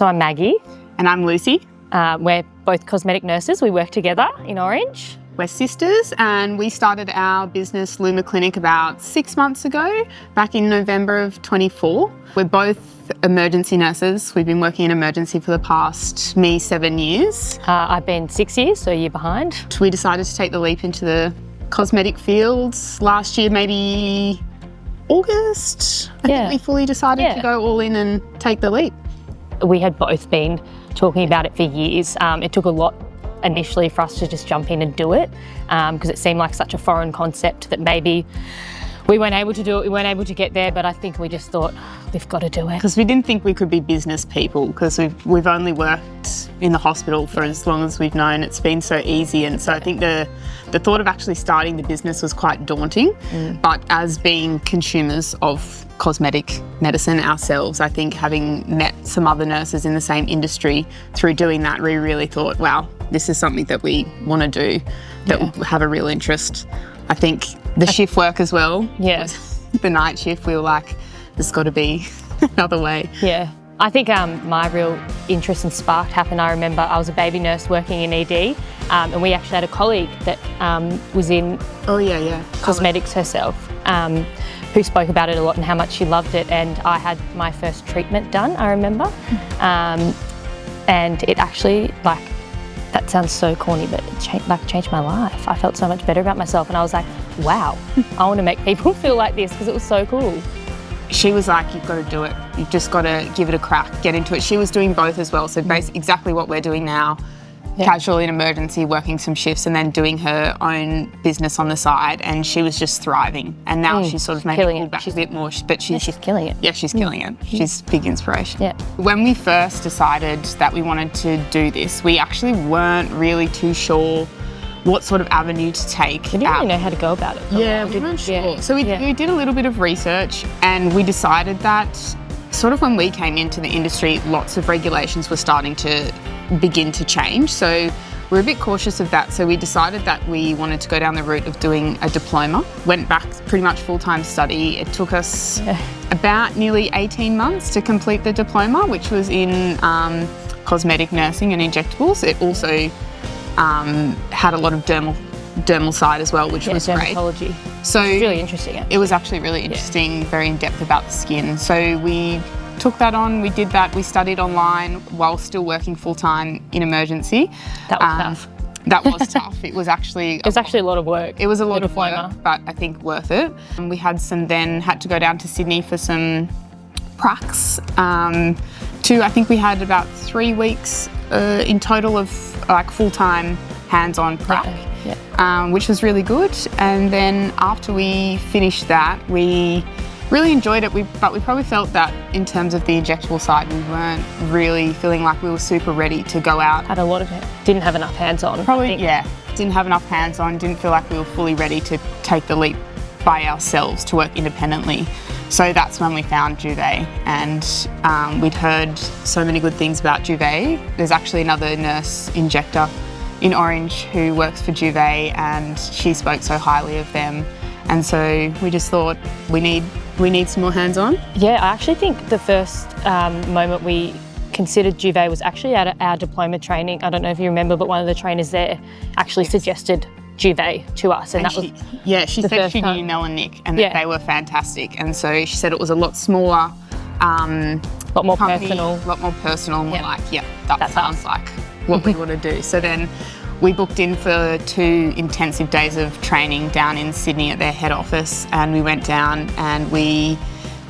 So I'm Maggie. And I'm Lucy. We're both cosmetic nurses. We work together in Orange. We're sisters and we started our business Luma Clinic about 6 months ago, back in November of 24. We're both emergency nurses. We've been working in emergency for the past, 7 years. I've been 6 years, so a year behind. We decided to take the leap into the cosmetic fields last year, maybe August. I think we fully decided to go all in and take the leap. We had both been talking about it for years. It took a lot initially for us to just jump in and do it because it seemed like such a foreign concept that maybe we weren't able to do it, we weren't able to get there, but I think we just thought, we've got to do it. Because we didn't think we could be business people because we've only worked in the hospital for as long as we've known. It's been so easy, and so I think the thought of actually starting the business was quite daunting. But as being consumers of cosmetic medicine ourselves, I think having met some other nurses in the same industry through doing that, we really thought, wow, this is something that we want to do, that will have a real interest. I think the shift work as well, the night shift, we were like, there's got to be another way. Yeah. I think my real interest and spark happened. I remember I was a baby nurse working in ED and we actually had a colleague that was in cosmetics herself who spoke about it a lot and how much she loved it. And I had my first treatment done, I remember. And it actually, that sounds so corny, but it changed my life. I felt so much better about myself and I was like, wow, I want to make people feel like this because it was so cool. She was like, you've got to do it. You've just got to give it a crack, get into it. She was doing both as well. So basically exactly what we're doing now, casual in emergency, working some shifts and then doing her own business on the side. And she was just thriving. And now she's sort of maybe pulled back a bit more, but she's killing it. Yeah, she's killing it. She's big inspiration. Yeah. When we first decided that we wanted to do this, we actually weren't really too sure what sort of avenue to take. We didn't really know how to go about it. Yeah, we weren't sure. So we did a little bit of research and we decided that sort of when we came into the industry, lots of regulations were starting to begin to change. So we're a bit cautious of that. So we decided that we wanted to go down the route of doing a diploma. Went back pretty much full-time study. It took us about nearly 18 months to complete the diploma, which was in cosmetic nursing and injectables. It also had a lot of dermal side as well, which was dermatology. Great. So it's really interesting. It was actually really interesting, very in depth about the skin. So we took that on, we did that, we studied online while still working full time in emergency. That was tough. That was tough. It was actually a lot of work. It was a lot of work, but I think worth it. And we had to go down to Sydney for some pracs. I think we had about 3 weeks in total of full-time hands-on prac, which was really good. And then after we finished that, we really enjoyed it, but we probably felt that in terms of the injectable side, we weren't really feeling like we were super ready to go out. Had a lot of it. Didn't have enough hands-on. Didn't have enough hands-on, didn't feel like we were fully ready to take the leap by ourselves to work independently. So that's when we found Juv'ae, and we'd heard so many good things about Juv'ae. There's actually another nurse injector in Orange who works for Juv'ae, and she spoke so highly of them. And so we just thought we need some more hands-on. Yeah, I actually think the first moment we considered Juv'ae was actually at our diploma training. I don't know if you remember, but one of the trainers there actually suggested Juv'ae to us, and that was she said she knew Mel and Nick and that they were fantastic, and so she said it was a lot smaller, a lot more personal, and we're like, that sounds like what we want to do. So then we booked in for 2 intensive days of training down in Sydney at their head office, and we went down and we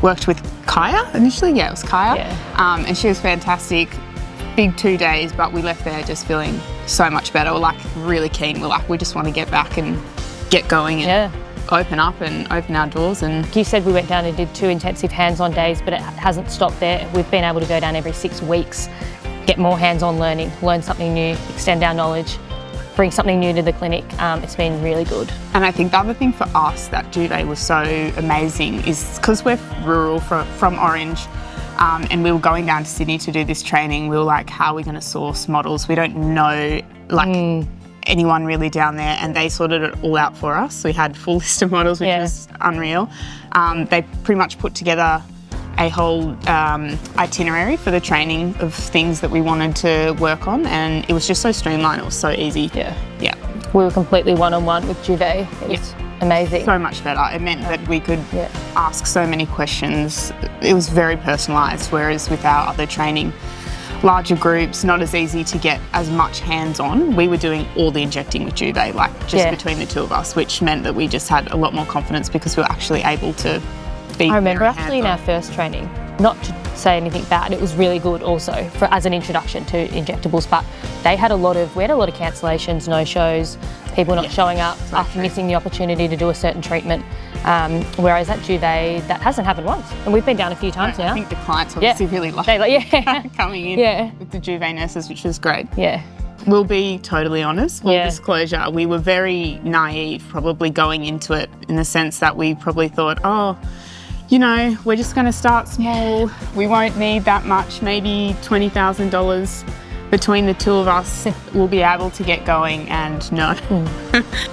worked with Kaya initially. Yeah, it was Kaya, and she was fantastic. Big 2 days, but we left there just feeling so much better. We're really keen. We just want to get back and get going and open up and open our doors. And you said we went down and did 2 intensive hands-on days, but it hasn't stopped there. We've been able to go down every 6 weeks, get more hands-on learning, learn something new, extend our knowledge, bring something new to the clinic. It's been really good. And I think the other thing for us that Juv'ae was so amazing is because we're rural from Orange, and we were going down to Sydney to do this training. We were like, how are we going to source models? We don't know anyone really down there, and they sorted it all out for us. We had a full list of models, which was unreal. They pretty much put together a whole itinerary for the training of things that we wanted to work on, and it was just so streamlined. It was so easy. Yeah. Yeah. We were completely one-on-one with Juv'ae. It was amazing. So much better. It meant that we could ask so many questions. It was very personalised, whereas with our other training, larger groups, not as easy to get as much hands-on. We were doing all the injecting with Juv'ae, like just between the two of us, which meant that we just had a lot more confidence because we were actually able to be I remember very actually in our first training, not to say anything bad, it was really good also as an introduction to injectables, but we had a lot of cancellations, no-shows, people not showing up after missing the opportunity to do a certain treatment. Whereas at Juv'ae, that hasn't happened once. And we've been down a few times now. I think the clients obviously really liked coming in with the Juv'ae nurses, which was great. Yeah. We'll be totally honest, full disclosure, we were very naive probably going into it, in the sense that we probably thought, oh, you know, we're just going to start small. We won't need that much, maybe $20,000 between the two of us. We'll be able to get going, and no.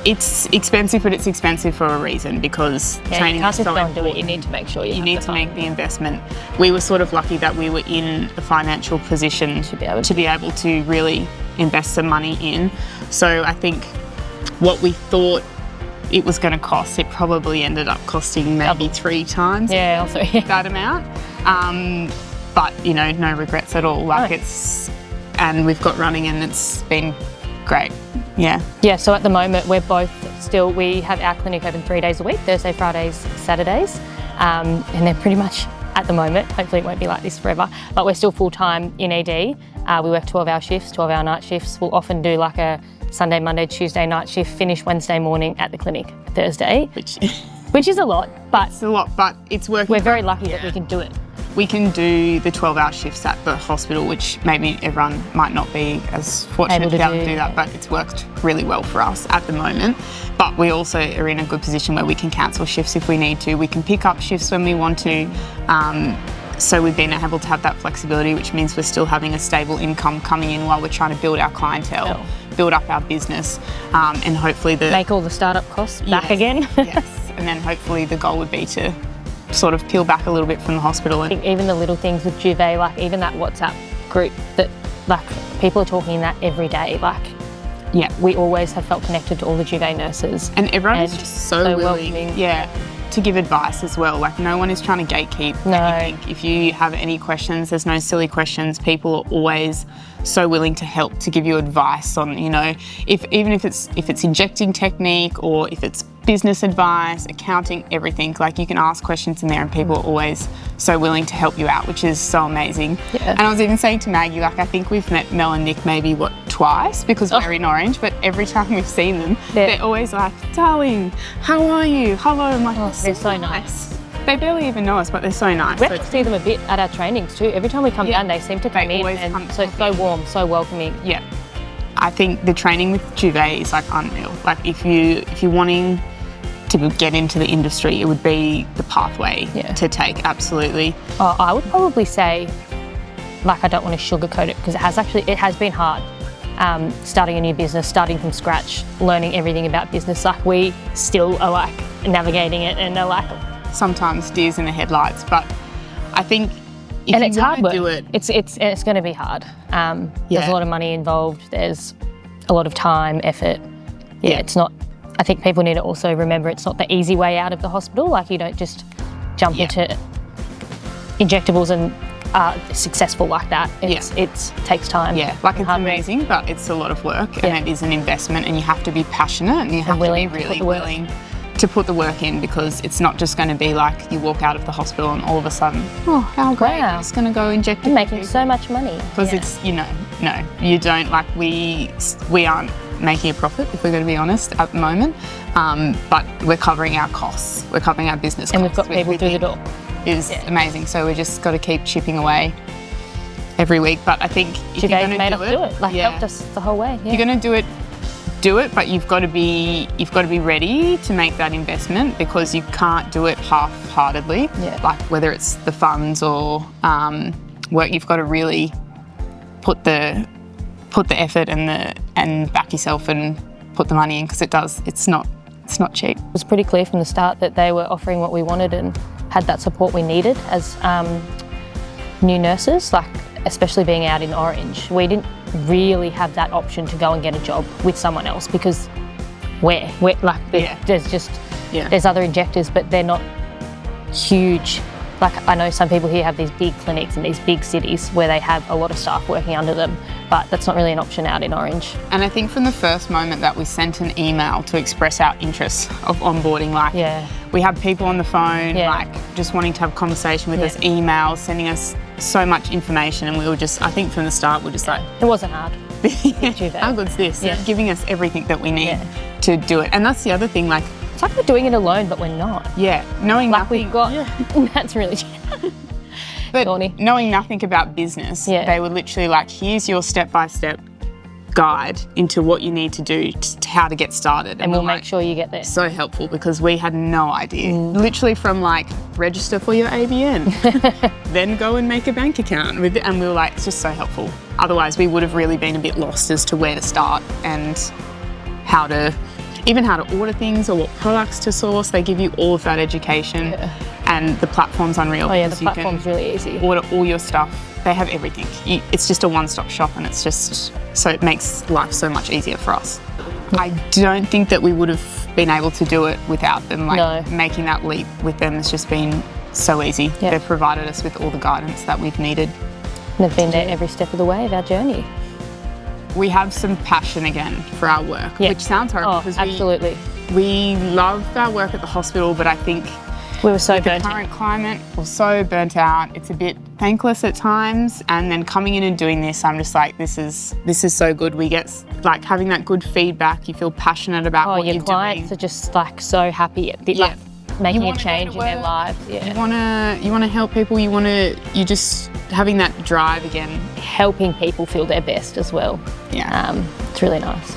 It's expensive, but it's expensive for a reason, because training is so important. Do it. You need to make sure you need to make the investment. We were sort of lucky that we were in a financial position to be able to really invest some money in. So I think what we thought it was going to cost, it probably ended up costing maybe 3 times that amount. But you know, no regrets at all. Like and we've got running, and it's been great. Yeah. Yeah. So at the moment, we have our clinic open 3 days a week: Thursday, Fridays, Saturdays, and they're pretty much at the moment. Hopefully, it won't be like this forever. But we're still full time in ED. We work 12-hour shifts, 12-hour night shifts. We'll often do like a Sunday, Monday, Tuesday night shift, finish Wednesday morning at the clinic Thursday, which is a lot, but it's a lot, but it's working. We're very lucky that we can do it. We can do the 12-hour shifts at the hospital, which maybe everyone might not be as fortunate to be able to do that, but it's worked really well for us at the moment. But we also are in a good position where we can cancel shifts if we need to. We can pick up shifts when we want to. So we've been able to have that flexibility, which means we're still having a stable income coming in while we're trying to build our clientele, build up our business, and hopefully make all the startup costs back again. Yes, and then hopefully the goal would be to sort of peel back a little bit from the hospital. I think even the little things with Juv'ae, like even that WhatsApp group that like people are talking in that every day, like we always have felt connected to all the Juv'ae nurses. And everyone is just so willing. To give advice as well. Like no one is trying to gatekeep anything. If you have any questions, there's no silly questions. People are always so willing to help, to give you advice on, you know, even if it's injecting technique, or if it's business advice, accounting, everything. Like you can ask questions in there, and people are always so willing to help you out, which is so amazing. And I was even saying to Maggie, like I think we've met Mel and Nick maybe twice, because we're in Orange, but every time we've seen them, they're always like, darling, how are you? Hello. I'm like, they're so nice. They barely even know us, but they're so nice. We have to see them a bit at our trainings too. Every time we come down, they seem to come in and so warm, so welcoming. Yeah. I think the training with Juv'ae is like unreal. Like if you're wanting to get into the industry, it would be the pathway to take, absolutely. I would probably say, like I don't want to sugarcoat it, because it has been hard. Starting a new business, starting from scratch, learning everything about business. Like we still are like navigating it, and are like sometimes deers in the headlights. But I think if and it's hard work. Do it, it's going to be hard. There's a lot of money involved. There's a lot of time, effort. It's not. I think people need to also remember it's not the easy way out of the hospital. Like you don't just jump into injectables and successful like that. It takes time. Like it's amazing, but it's a lot of work, and it is an investment, and you have to be passionate, and you have to be really willing to put the work in, because it's not just going to be like you walk out of the hospital and all of a sudden, oh, how great, I'm just going to go inject it. I'm making so much money. Because it's, you know, no, you don't, like we aren't making a profit, if we're going to be honest, at the moment, but we're covering our costs, we're covering our business costs. And we've got people through the door. Is amazing, so we just got to keep chipping away every week. But I think if you're going to do it, like helped us the whole way. You're going to do it, but you've got to be ready to make that investment, because you can't do it half-heartedly. Like whether it's the funds or work, you've got to really put the effort and back yourself and put the money in, because it's not cheap. It was pretty clear from the start that they were offering what we wanted, and had that support we needed as new nurses, like especially being out in Orange. We didn't really have that option to go and get a job with someone else because there's other injectors, but they're not huge. Like I know some people here have these big clinics in these big cities where they have a lot of staff working under them, but that's not really an option out in Orange. And I think from the first moment that we sent an email to express our interest of onboarding, we had people on the phone, just wanting to have a conversation with us, emails, sending us so much information, and we were just, I think from the start, we're just like... It wasn't hard. How good's this? Yeah. Giving us everything that we need to do it. And that's the other thing, like... It's like we're doing it alone, but we're not. Yeah, knowing nothing... We've got... That's really... But knowing nothing about business, they were literally like, here's your step-by-step guide into what you need to do, to how to get started. And we'll make sure you get there. So helpful, because we had no idea. Literally from like, register for your ABN, then go and make a bank account. And we were like, it's just so helpful. Otherwise, we would have really been a bit lost as to where to start and how to order things or what products to source. They give you all of that education. And the platform's unreal. Oh yeah, the platform's really easy. Order all your stuff. They have everything. It's just a one-stop shop, and it's just, so it makes life so much easier for us. I don't think that we would have been able to do it without them. Making that leap with them has just been so easy. They've provided us with all the guidance that we've needed. And they've been there every step of the way of our journey. We have some passion again for our work, which sounds horrible because we love our work at the hospital, but I think we were so with the current climate, we're so burnt out. It's a bit thankless at times, and then coming in and doing this, I'm just like, this is so good. We get like having that good feedback. You feel passionate about what you're doing. Your clients are just like so happy at making a change in their lives. You wanna help people. You just having that drive again. Helping people feel their best as well. Yeah, it's really nice.